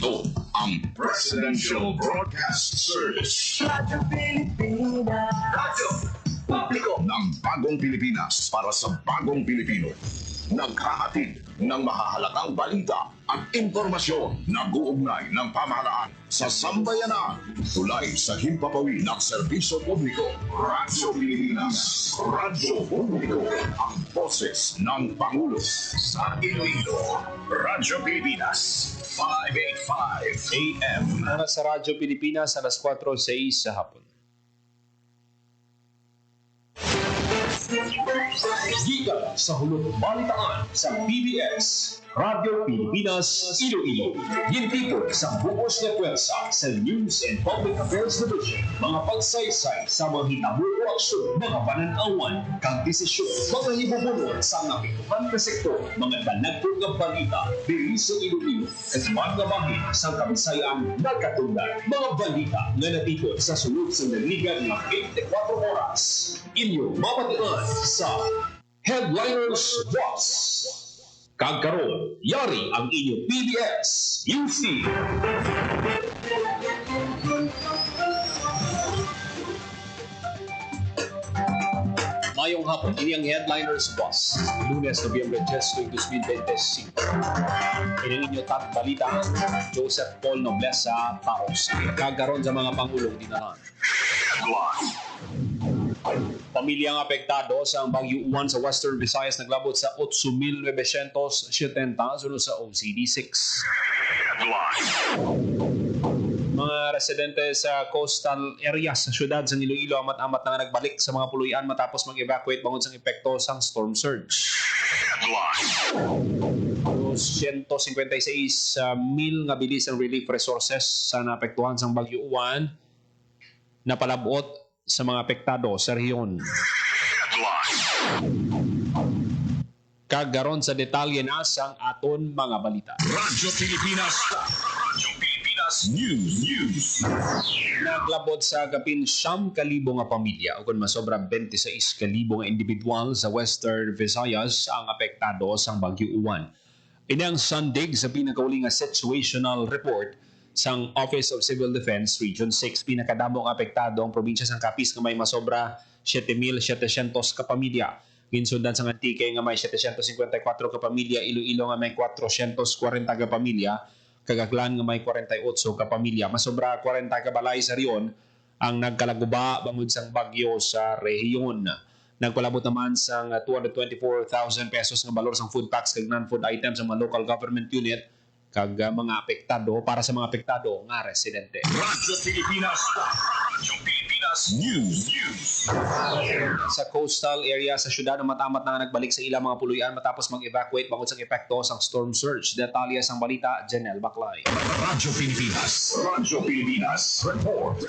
Ito ang Presidential Broadcast Service. Radyo Pilipinas. Radyo Publiko ng Bagong Pilipinas para sa Bagong Pilipino. Naghahatid ng mahahalagang balita at impormasyon na guugnay ng pamahalaan sa sambayanan. Tulay sa himpapawid ng serbisyo publiko. Radyo Pilipinas. Radyo Publiko. Ang boses ng Pangulo sa Iloilo. Radyo Pilipinas. 585 AM. Para sa Radyo Pilipinas, alas 4:06 sa hapon. Giga sa hulog balitaan sa PBS, Radyo Pilipinas, Iloilo. Yintipon sa buos na pwersa sa News and Public Affairs Division. Mga pagsaysay sa mga hitabo o aksyon, mga pananawan, kang desisyon, mga hibubunon sa napituhan na sektor, mga talagpong ng balita, diri sa Iloilo, at mga bahin sa kabisayan nagkatulad. Mga balita na natipon sa sunod sa naligan ng 24 oras. Inyo mapatian sa Headliners Boss. Kagkaroon, yari ang inyong PBS UC. Mayong hapon, ini ang Headliners Boss. Lunes, Nobyembre 10, 2025. Ini ang inyong top balita, Joseph Paul Noblesa Taos. Kagkaroon sa mga pangulong dinahan. Pamilyang apektado sa Bagyo Uwan sa Western Visayas naglabot sa 8,970 sunod sa OCD6. Mga residente sa coastal areas sa syudad sa Iloilo amat-amat na nagbalik sa mga puluyan matapos mag-evacuate bangod sa epekto sang storm surge. 156,000 nga bilis ang relief resources sa naapektuhan sang Bagyo Uwan napalabot sa mga apektado sa rehiyon. Kagaron sa detalye na sang aton mga balita. Radyo Pilipinas. Radyo Pilipinas News. Naglabot sa gapin 9,000 nga pamilya o kung masobra 26,000 nga individual sa Western Visayas ang apektado sang Bagyo Uwan. Ini ang sandig sa pinakauling nga situational report sang Office of Civil Defense Region 6. Pinakadamong apektado ang probinsya sang Capiz nga may masobra 7,700 ka pamilya. Ginsundan sang Antique nga may 754 ka pamilya, Iloilo nga may 440 ka pamilya, Cagaclan nga may 48 ka pamilya. Masobra 40 ka balay sa riyon ang nagkalaguba bangod sang bagyo sa rehiyon. Nagpalabot naman sang 224,000 pesos nga balor sang food packs kag non-food items sa mga local government unit kag mga apektado para sa mga apektado nga residente. Radyo Pilipinas. Radyo Pilipinas News. Sa coastal area sa syudad matamat na nagbalik sa ilang mga puluyan matapos mag-evacuate bangod sa epekto sang storm surge. Detalye sang balita, Janelle Baclay. Radyo Pilipinas. Radyo Pilipinas. Report.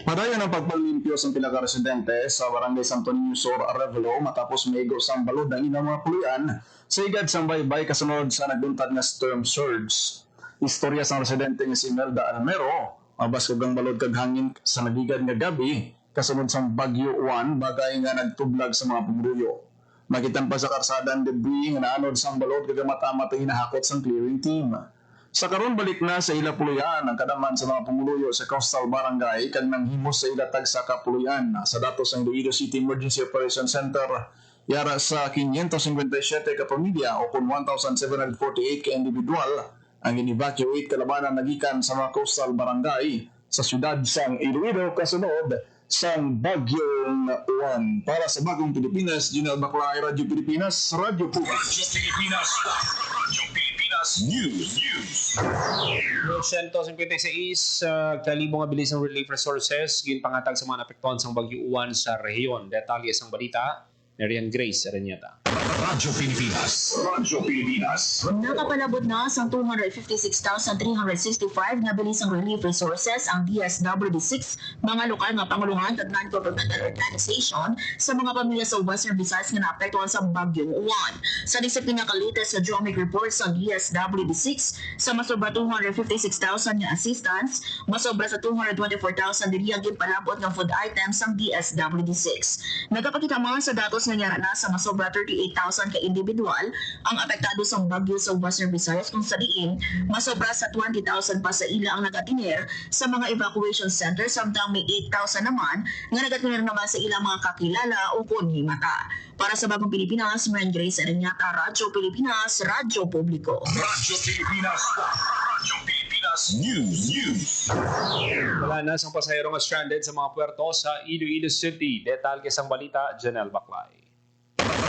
Padayon ang pagpalimpyo sa pinaka-residente sa Barangay Santo Niño Sur, Arevalo matapos maigo sang balod ng ilang mga puluyan sa igad sang baybay kasunod sa nagduntad nga storm surge. Istorya sang residente nga si Melda Almero, mabas kog ang balod kag hangin sa nagigad nga gabi kasunod sang Bagyo Uwan bagay nga nagtublag sa mga pumuluyo. Makitan pa sa karsada ang debris nga naanod sang balod kag matamat ang hinahakot sang clearing team. Sa karon balik na sa ila puluyan ang kadaman sa mga pumuluyo sa coastal barangay kag nanghimos sa ila tagsa ka puluyan. Sa datos ng Iloilo City Emergency Operations Center, yara sa 557 ka pamilya o kung 1,748 ka individual ang in-evacuate kalabanan nagikan sa mga coastal barangay sa syudad sang Iloilo kasunod sang Bagyong Uwan. Para sa Bagong Pilipinas, Janelle Baclay, Radyo Pilipinas, Radyo Pilipinas. Radyo Pilipinas. Radyo Pilipinas News. 156 kalibong nga bilis ng relief resources ginpangatag sa mga napektuhan sang Bagyo Uwan sa rehiyon. Detalye sang balita, Nerian Grace Areñeta. Radyo Pilipinas. Radyo Pilipinas. Nakapalabot na sa 256,365 nga bilis ng relief resources ang DSWD6, mga lokal nga pangulungan at non-governmental organization sa mga pamilya sa Western Visayas nga naapektuhan sa Bagyong Uwan. Sa disiplina kalites sa geomic report sa DSWD6 sa masobra 256,000 nga assistance, masobra sa 224,000 diri ang ginpalabot ng food items ang DSWD6. Nagapakita man sa datos matapos nangyari na sa masobra 38,000 ka individual ang apektado sa bagyo sa Western Visayas kung sa diin masobra sa 20,000 pa sa ila ang nagatiner sa mga evacuation centers samtang may 8,000 naman nga nagatiner naman sa ilang mga kakilala o kunhimata. Para sa Bagong Pilipinas, Marin Grace Ariñata, Radyo Pilipinas, Radyo Publiko. Radyo Pilipinas. Radyo Pilipinas News. Wala na isang pasahero nga stranded sa mga puerto sa Iloilo City. Detalye sa balita, Janelle Baclay.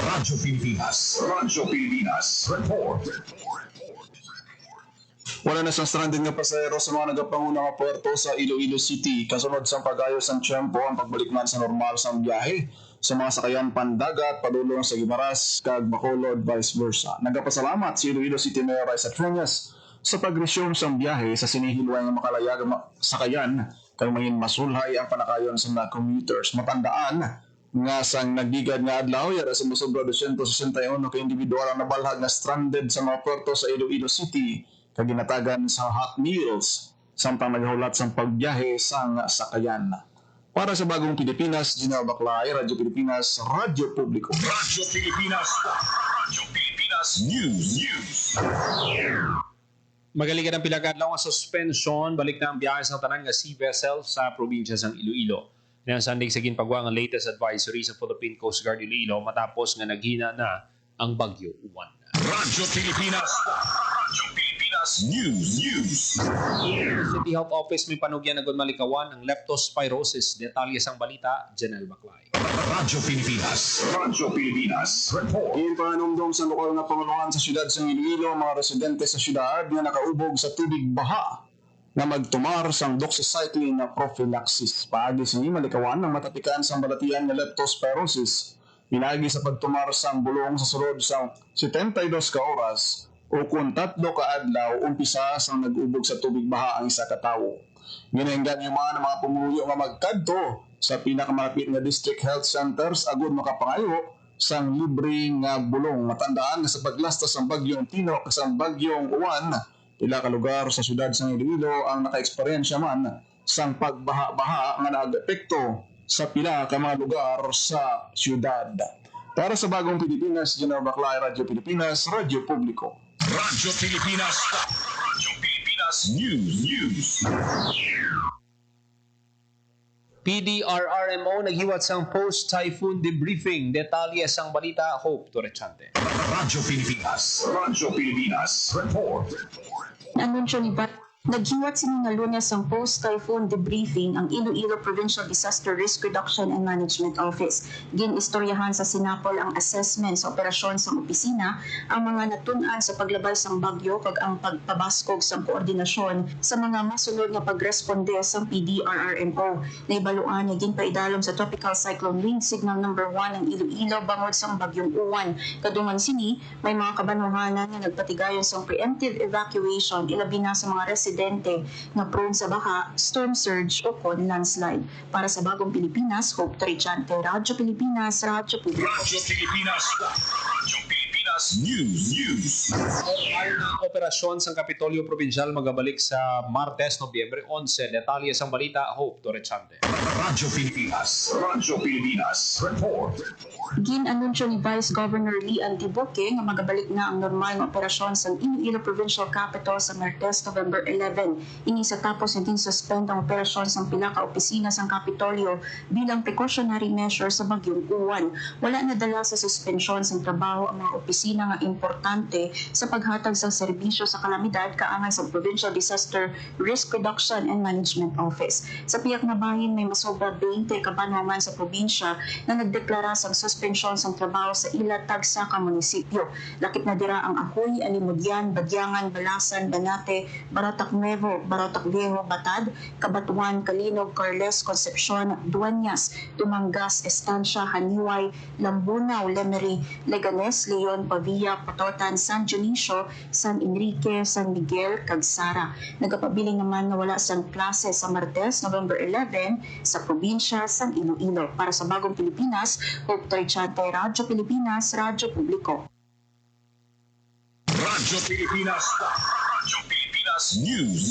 Radyo Pilipinas. Radyo Pilipinas. Report. Wala na siyang stranded nga pasahero sa mga nagapanguna nga puerto sa Iloilo City kasunod sa pag-ayos ng tiyempo ang pagbalik man sa normal sang biyahe sa mga sakayan pandagat padulong sa Guimaras kag Bacolod vice versa. Nagapasalamat si Iloilo City Mayor Raisa Triñas sa pagresume sang biyahe sa sinihilway nga makalayag sakayan kag mayin masulhay ang panakayon sa mga commuters. Matandaan nga sang nagdigad nga adlaw yara sa mosobra 261 ka individual ang nabalhag na stranded sa mga puerto sa Iloilo City kag ginatagan sa hot meals samtang naghulat sa pagbiyahe sang sakayan. Para sa Bagong Pilipinas, Janelle Baclay, Radyo Pilipinas, Radyo Publiko. Radyo Pilipinas. Radyo Pilipinas News. Magaligan ang pilakadlaw nga suspension, balik na ang biyahe sa tanan nga sea vessel sa probinsya sang Iloilo. Ngayong Sunday sa ginpagawa ang latest advisory sa Philippine Coast Guard Iloilo matapos nga naghina na ang Bagyo Uwan. Radyo Pilipinas. Radyo Pilipinas News. City Health Office may panugyan na malikawan ng leptospirosis. Detalye sang balita, Janelle Baclay. Radyo Pilipinas. Radyo Pilipinas. Report. Ipanumdum sa lokal na panguluhan sa siyudad sa Iloilo ang mga residente sa siyudad na nakaubog sa tubig baha na magtumar sang doxycycline na prophylaxis. Paagi sini malikawan ng matapikan sang balatian ng leptospirosis. Pinagi sa pagtumar sang bulong sa sulod sang 72 ka oras o kung 3 ka adlaw umpisa sang nag-ubog sa tubig baha ang isa ka tawo. Ginahinggan yung mga pumuyo nga magkadto sa pinakamalapit nga district health centers agud makapangayo sang libre nga bulong. Matandaan na sa paglastas ng bagyong Tino kasang bagyong Uwan, pila ka lugar sa syudad sa Iloilo ang naka-eksperyensya man sang pagbaha-baha nga nag-epekto sa pila ka mga lugar sa syudad. Para sa Bagong Pilipinas, Janelle Baclay, Radyo Pilipinas, Radyo Publiko. Radyo Pilipinas. Radyo Pilipinas News. PDRRMO naghiwat sang post-typhoon debriefing. Detalye sang balita, Hope Torrechante. Radyo Pilipinas. Radyo Pilipinas. Report. Anunsyo ni Bat naghiwat sini nga Lunes ang post-typhoon debriefing ang Iloilo Provincial Disaster Risk Reduction and Management Office. Ginistoryahan sa Sinapol ang assessment sa operasyon sa opisina, ang mga natun-an sa paglabay sang bagyo kag ang pagpabaskog sang koordinasyon sa mga masunod nga pagresponde sang PDRRMO. Naibaluan nga ginpaidalom sa Tropical Cyclone Wind Signal number 1 ang Iloilo bangod sang bagyong Uwan. Kadungan sini may mga kabanuhanan nga nagpatigayon sang preemptive evacuation ilabi na sa mga residente na prone sa baha, storm surge o kon landslide. Para sa Bagong Pilipinas, Hope Torrechante, Radyo Pilipinas, Radyo Publiko. Radyo Pilipinas. Radyo Pilipinas News. Ang operasyon sa Kapitolyo Provincial magabalik sa Martes, Nobyembre 11. Detalye sang balita, Hope Torrechante. Radyo Pilipinas. Radyo Pilipinas. Report. Ginanunsyo ni Vice Governor Lee Antibuque nga magabalik na ang normal nga operasyon sa Iloilo Provincial Capital sa Martes, November 11. Ini sa tapos na din suspend ang operasyon sa pila ka opisina sa Kapitolyo bilang precautionary measure sa bagyong Uwan. Wala na dala sa suspensyon sa trabaho ang mga opisina nga importante sa paghatag sa serbisyo sa kalamidad kaangan sa Provincial Disaster Risk Reduction and Management Office. Sa piyak na bahin may masobra 20 ka banwaman sa probinsya na nagdeklara sa suspensyon sa trabaho sa ilatag sa ka munisipyo. Lakip na dira ang Ahoy, Alimudyan, Badyangan, Balasan, Banate, Baratak Nuevo, Baratak Viejo, Batad, Kabatuan, Kalinog, Carles, Concepcion, Dueñas, Tumangas, Estancia, Haniway, Lambunaw, Lemery, Leganes, Leon, Pavia, Patotan, San Dionisio, San Enrique, San Miguel, Cagsara. Nagapabiling naman na wala sang klase sa Martes, November 11 sa probinsya San Iloilo. Para sa Bagong Pilipinas, Hope Torrechante, Radyo Pilipinas, Radyo Publiko. Radyo Pilipinas. Radyo Pilipinas News.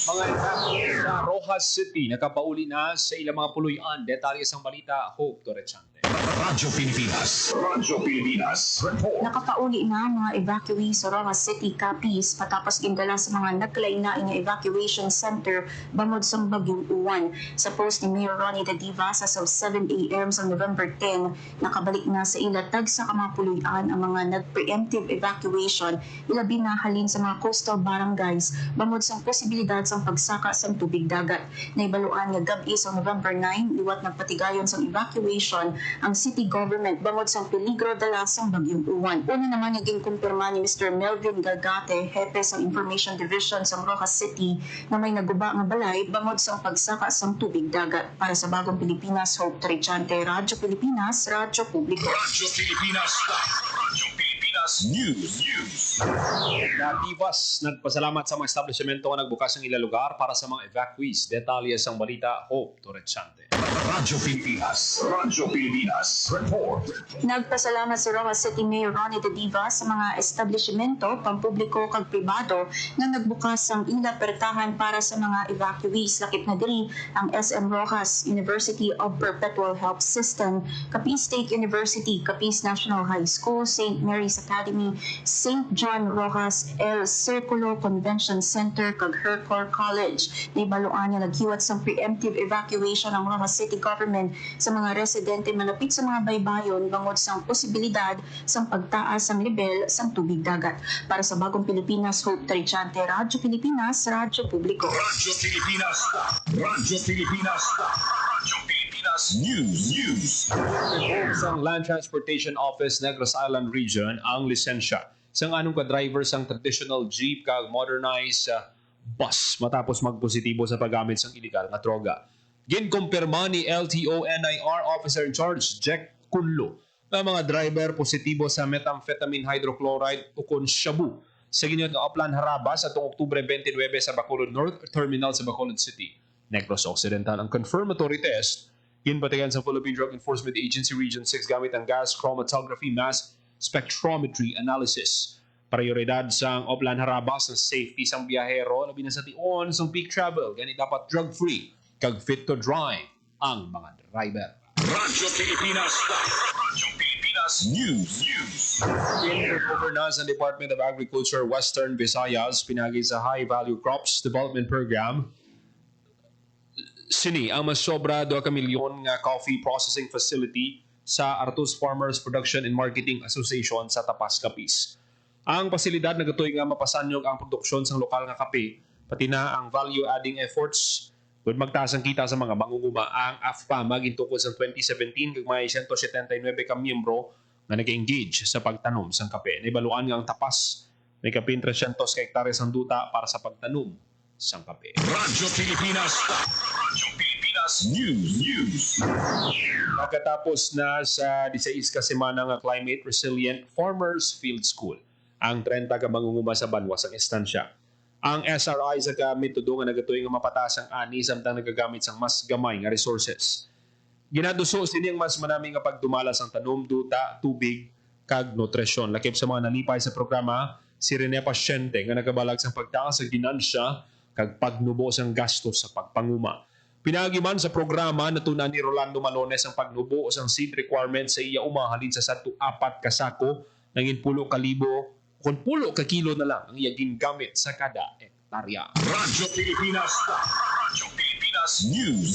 Mga evacuees sa Rojas City nakapauli na sa ilang mga puluyan. Detalye sang balita, Hope Torrechante. Radyo Pilipinas. Radyo Pilipinas. Report. Nakapauli na ang mga evacuees sa Rojas City, Capiz matapos gindala sa mga nagkalain-lain nga evacuation center bangod sa Bagyong Uwan. Sa post ni Mayor Ronnie De Diva sa 7 a.m. sa November 10, nakabalik na sa ilatag sa kamapuluyan ang mga nag-preemptive evacuation ilabi na halin sa mga coastal barangays bangod sa posibilidad sa pagsaka sa tubig dagat. Naibaluan nga gabi sa November 9, liwat nagpatigayon sa evacuation ang city government bangod sa peligro dala sa Bagyong Uwan. Una naman naging kumpirma ni Mr. Melvin Galgate, hepe sa Information Division sa Rojas City, na may naguba nga balay bangod sa pagsaka sa tubig dagat. Para sa Bagong Pilipinas, Hope Trichante, Radyo Pilipinas, Radyo Publiko. Radyo Pilipinas. Radyo Pilipinas News. Nativas nagpasalamat sa mga establishmento nga nagbukas ng ilang lugar para sa mga evacuees. Detalye sa balita, Hope Torrechante. Radyo Pilipinas. Radyo Pilipinas. Report. Nagpasalamat si Rojas City Mayor Ronnie De Diva sa mga establishmento, pampubliko kag pribado na nagbukas ang ila pertahan para sa mga evacuees. Lakip na diri ang SM Rojas, University of Perpetual Health System, Capiz State University, Capiz National High School, St. Mary's Academy, St. John Rojas, El Circulo Convention Center, kag Hercor College. Naibaluan nga naghiwat sa preemptive evacuation ng Rojas City Government sa mga residente malapit sa mga baybayon bangod sa posibilidad sa pagtaas ng level sa tubig dagat. Para sa Bagong Pilipinas, Hope Trichante, Radyo Pilipinas, Radyo Publiko. Radyo Pilipinas. Radyo Pilipinas. Radyo Pilipinas News. Sa Land Transportation Office, Negros Island Region, ang lisensya sa anong ka-driver sang traditional jeep kag modernized bus matapos magpositibo sa paggamit sang illegal nga droga. Ginkumpirma ni LTO-NIR Officer in Charge Jack Kunlo na mga driver positibo sa methamphetamine hydrochloride o kon shabu sa ginyot nga Oplan Harabas atong Oktubre 29 sa Bacolod North Terminal sa Bacolod City. Negros Occidental ang confirmatory test ginpatigan sa Philippine Drug Enforcement Agency Region 6 gamit ang gas chromatography mass spectrometry analysis. Prioridad sa Oplan Harabas ng safety sang biyahero labi na sa tion sang peak travel gani dapat drug-free kag fit to drive ang mga driver. Radyo Pilipinas. Radyo Pilipinas News. Over na sa Department of Agriculture Western Visayas pinagi sa High Value Crops Development Program sini ang mas sobra 2 milyon nga coffee processing facility sa Artus Farmers Production and Marketing Association sa Tapas, Capiz. Ang pasilidad nagatuy nga mapasanyog ang produksyon sa lokal nga kape pati na ang value-adding efforts kung magtaas ang kita sa mga mangunguma. Ang AFPA magintukod sa 2017 kag may 179 ka miyembro nga nag-engage sa pagtanom sang kape. Naibaluan nga ang Tapas may kapin 300 ka hektares ang duta para sa pagtanom sang kape. Radyo Pilipinas. Radyo Pilipinas News. Pagkatapos na sa 16 ka semana nga Climate Resilient Farmers Field School, ang 30 ka mangunguma sa banwa sang estansya. Ang SRI sa metodo nga nagatuy nga mapataas ang ani samtang nagagamit sang mas gamay nga resources. Ginaduso sini ang mas manami nga pagdumala sang tanom, duta, tubig kag nutrisyon. Lakip sa mga nalipay sa programa, si Rene Pasyente nga nagabalag sang pagtaas sa ginansya kag pagnubo sang gastos sa pagpanguma. Pinagi man sa programa natunan ni Rolando Malones ang pagnubo sang seed requirement sa iya umahalin sa 4 ka sako nangin 10,000 kung 10 ka kilo na lang ang iya gingamit sa kada hektarya. Radyo Pilipinas. Radyo Pilipinas News.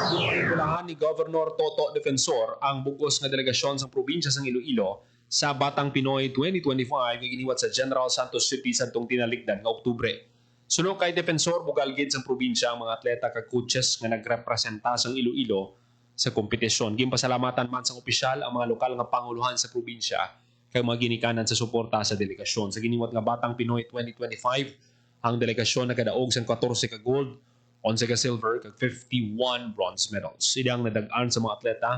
Pinagulahan ni Governor Toto Defensor ang bugos nga delegasyon sa probinsya sang Iloilo sa Batang Pinoy 2025 nga giniwat sa General Santos City sadtong tinalikdan nga Oktubre. Sunod kay Defensor, bugalgid sa probinsya ang mga atleta kag coaches nga nagrepresenta sa Iloilo sa kompetisyon. Gimpasalamatan man sa opisyal ang mga lokal nga panguluhan sa probinsya kay mga ginikanan sa suporta sa delegasyon. Sa giniwat nga Batang Pinoy 2025, ang delegasyon nagadaog sa 14 ka gold, 11 ka silver, kag 51 bronze medals. Idang nadag-an sa mga atleta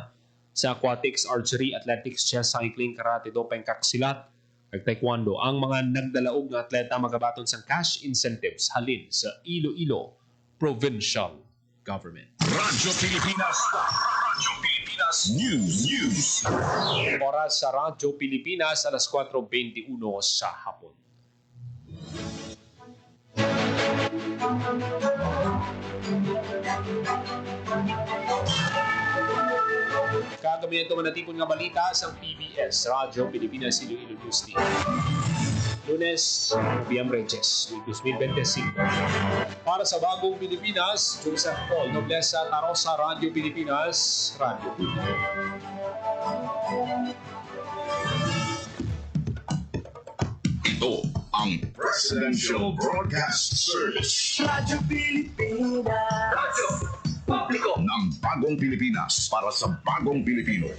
sa aquatics, archery, athletics, chess, cycling, karate, doping, kaksilat, kag taekwondo. Ang mga nagdalaog nga atleta magabaton sa cash incentives halin sa Iloilo Provincial Government. Radyo Pilipinas. Radyo Pilipinas News. Oras sa Radyo Pilipinas alas 4:21 sa hapon. kami ito manatipon nga balita sa PBS, Radyo Pilipinas, Iloilo News Team. Lunes, Nobyembre 10, 2025. Para sa Bagong Pilipinas, Joseph Paul, Noblesa Tarosa, Radyo Pilipinas, Radyo Pilipinas. Ito ang Presidential Broadcast Service. Radyo Pilipinas. Radyo Publiko ng Bagong Pilipinas para sa Bagong Pilipino.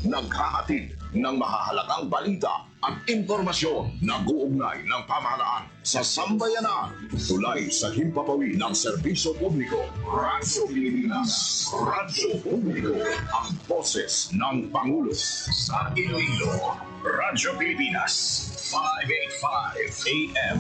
Naghahatid ng mahahalagang balita at impormasyon na guugnay ng pamahalaan sa sambayanan. Tulay sa himpapawid ng serbisyo publiko. Radyo Pilipinas. Radyo Publiko. Ang boses ng Pangulo sa Iloilo. Radyo Pilipinas. 585 AM.